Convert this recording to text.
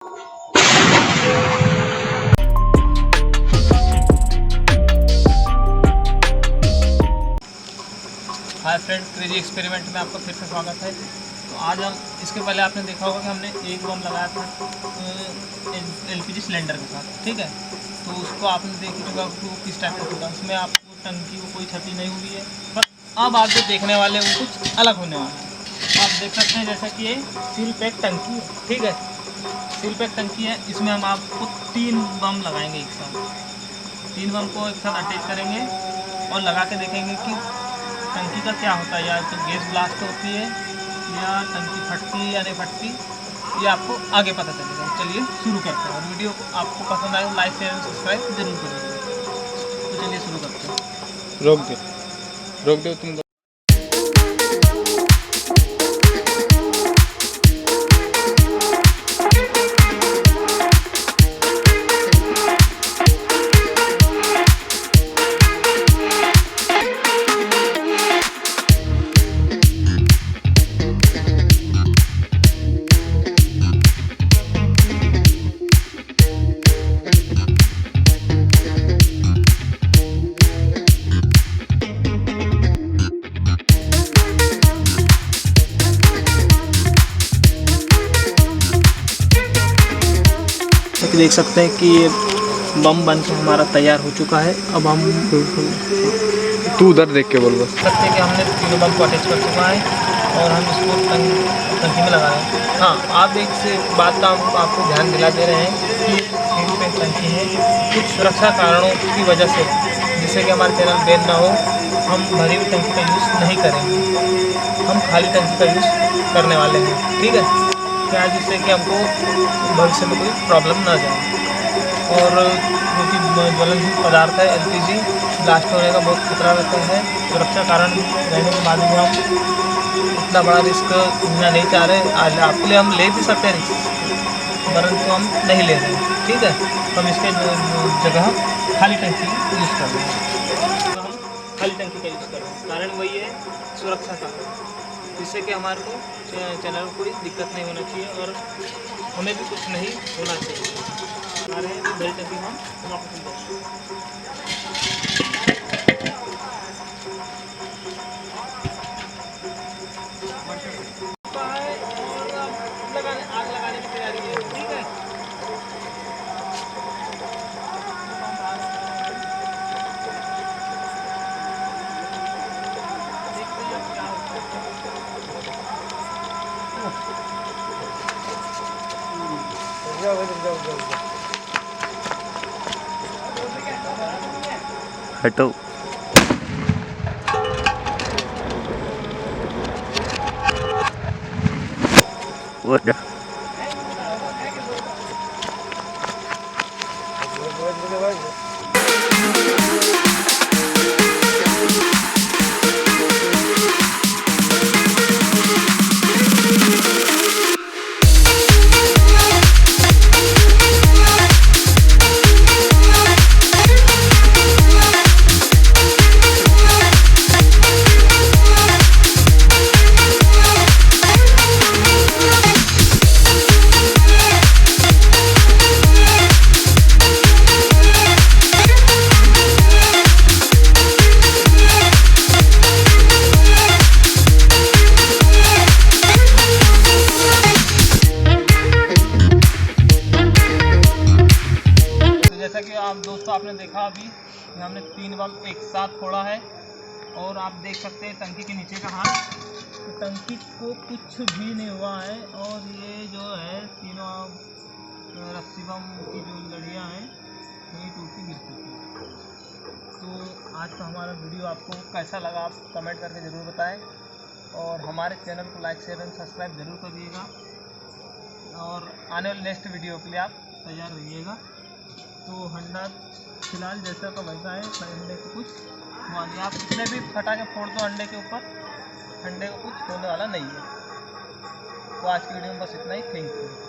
Hi friend, crazy experiment में आपका फिर से स्वागत है। तो आज हम इसके पहले आपने देखा होगा कि हमने एक बम लगाया था LPG सिलेंडर के साथ, ठीक है। तो उसको आपने देख ही चुका कि वो किस टाइप का होता है। उसमें आपको टंकी को कोई क्षति नहीं हुई है, पर अब आप जो देखने वाले हैं वो कुछ अलग होने वाला है। आप देख सकते हैं जैसा कि ये सील पैक टंकी है, ठीक है। सील पैक टंकी है, इसमें हम आपको 3 बम लगाएंगे एक साथ। 3 बम को एक साथ अटैच करेंगे और लगा के देखेंगे कि टंकी का क्या होता है, या तो गैस ब्लास्ट होती है या टंकी फटती है या नहीं फटती, ये आपको आगे पता चलेगा। चलिए शुरू करते हैं, और वीडियो आपको पसंद आए तो लाइक शेयर एंड सब्सक्राइब जरूर करिएगा। तो चलिए शुरू करते हैं। रोक दो तुम। देख सकते हैं कि ये बम बन के हमारा तैयार हो चुका है। अब हम तू उधर देख के बोल बस। सकते हैं कि हमने 3 बम को अटैच कर चुका है और हम इसको टंकी में लगा रहे हैं। हाँ, आप एक से बात का आपको ध्यान दिला दे रहे हैं कि सील पैक टंकी है। कुछ सुरक्षा कारणों की वजह से, जिससे कि हमारा चैनल बैन ना हो, हम भरी हुई टंकी का यूज़ नहीं करेंगे। हम खाली टंकी का यूज़ करने वाले हैं, ठीक है। क्या, जिससे कि हमको भविष्य में कोई प्रॉब्लम ना जाए। और क्योंकि ज्वलनशील पदार्थ है LPG, ब्लास्ट होने का बहुत खतरा रहता है। सुरक्षा कारण रहने के बाद भी हम इतना बड़ा रिस्क लेना नहीं चाह रहे। आपके लिए हम ले भी सकते हैं रिस्क, परंतु हम नहीं ले रहे हैं, ठीक है। हम इसके जगह खाली टंकी यूज़ कर रहे हैं। तो हम खाली टंकी का यूज़ कर रहे हैं, कारण वही है सुरक्षा का, जिससे कि हमारे को चैनल को कोई दिक्कत नहीं होना चाहिए और हमें भी कुछ नहीं होना चाहिए। हमारे बड़ी टंकी हम वापस आग लगाने की तैयारी है, ठीक है। देखते हैं क्या होता है। हटो। जैसा कि आप दोस्तों आपने देखा अभी कि हमने 3 बम एक साथ फोड़ा है, और आप देख सकते हैं टंकी के नीचे का हाल। तो टंकी को कुछ भी नहीं हुआ है, और ये जो है तीनों रस्सी बम की जो लड़ियाँ हैं ये टूट के गिर चुकी है। तो आज का हमारा वीडियो आपको कैसा लगा आप कमेंट करके ज़रूर बताएं, और हमारे चैनल को लाइक शेयर एंड सब्सक्राइब ज़रूर करिएगा, और आने वाले नेक्स्ट वीडियो के लिए आप तैयार रहिएगा। तो हंडा फिलहाल जैसा का वैसा है, अंडे को कुछ हुआ नहीं। आप कितने भी फटाके फोड़ दो अंडे के ऊपर, अंडे को कुछ होने वाला नहीं है। तो आज की वीडियो में बस इतना ही। Thank you.